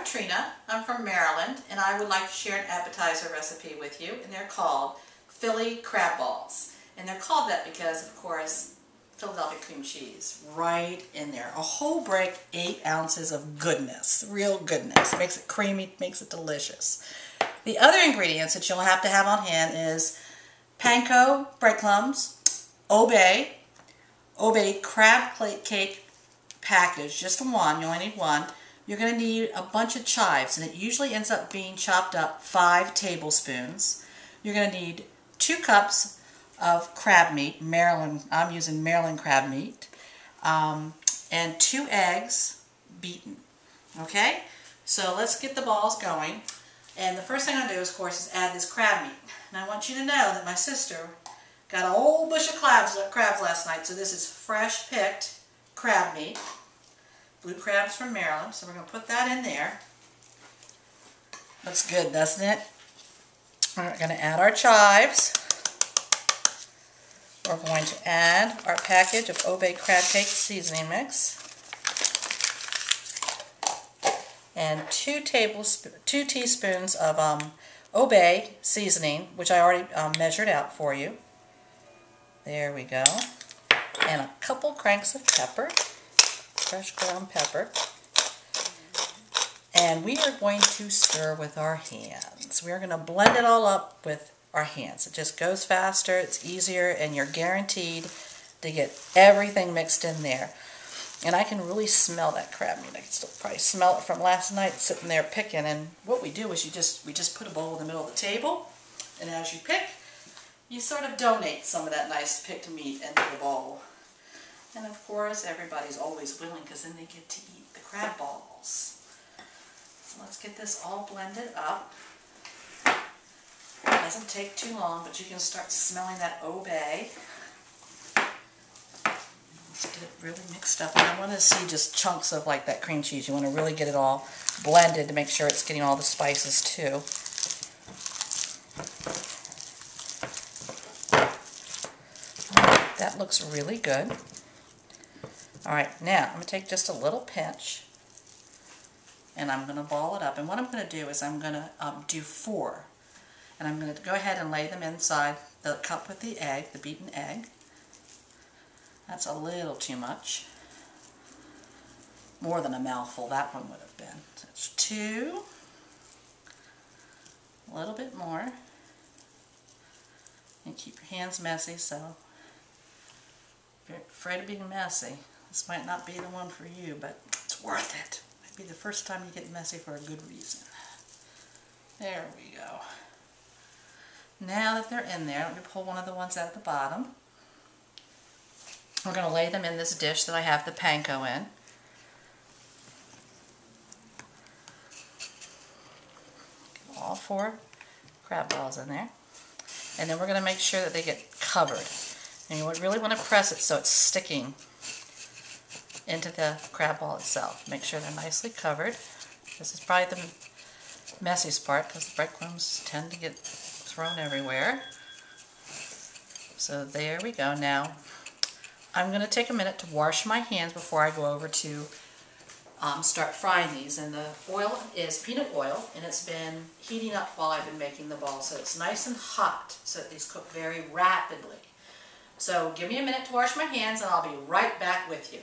Trina. I'm from Maryland, and I would like to share an appetizer recipe with you, and they're called Philly crab balls. And they're called that because, of course, Philadelphia cream cheese right in there. A whole brick, 8 ounces of goodness, real goodness. Makes it creamy, makes it delicious. The other ingredients that you'll have to have on hand is Panko breadcrumbs, Obey crab plate cake package, just one, you only need one. You're going to need a bunch of chives, and it usually ends up being chopped up 5 tablespoons. You're going to need 2 cups of crab meat, I'm using Maryland crab meat, and 2 eggs beaten. Okay, so let's get the balls going. And the first thing I'm going to do, of course, is add this crab meat. And I want you to know that my sister got a whole bush of crabs last night, so this is fresh picked crab meat. Blue crabs from Maryland, so we're going to put that in there. Looks good, doesn't it? We're going to add our chives. We're going to add our package of Obey crab cake seasoning mix. And 2 teaspoons of Obey seasoning, which I already measured out for you. There we go. And a couple cranks of pepper, fresh ground pepper. And we are going to stir with our hands. We are going to blend it all up with our hands. It just goes faster, it's easier, and you're guaranteed to get everything mixed in there. And I can really smell that crab meat. I can still probably smell it from last night sitting there picking. And what we do is we just put a bowl in the middle of the table, and as you pick, you sort of donate some of that nice picked meat into the bowl. And of course, everybody's always willing because then they get to eat the crab balls. So let's get this all blended up. It doesn't take too long, but you can start smelling that Obey. Let's get it really mixed up. And I want to see just chunks of like that cream cheese. You want to really get it all blended to make sure it's getting all the spices too. That looks really good. Alright, now I'm going to take just a little pinch and I'm going to ball it up. And what I'm going to do is I'm going to do 4. And I'm going to go ahead and lay them inside the cup with the egg, the beaten egg. That's a little too much. More than a mouthful that one would have been. So that's 2. A little bit more. And keep your hands messy, so if you're afraid of being messy, this might not be the one for you, but it's worth it. It might be the first time you get messy for a good reason. There we go. Now that they're in there, let me pull one of the ones out of the bottom. We're going to lay them in this dish that I have the Panko in. Get all 4 crab balls in there. And then we're going to make sure that they get covered. And you really want to press it so it's sticking into the crab ball itself. Make sure they're nicely covered. This is probably the messiest part because the breadcrumbs tend to get thrown everywhere. So there we go. Now I'm going to take a minute to wash my hands before I go over to start frying these. And the oil is peanut oil, and it's been heating up while I've been making the balls. So it's nice and hot so that these cook very rapidly. So give me a minute to wash my hands and I'll be right back with you.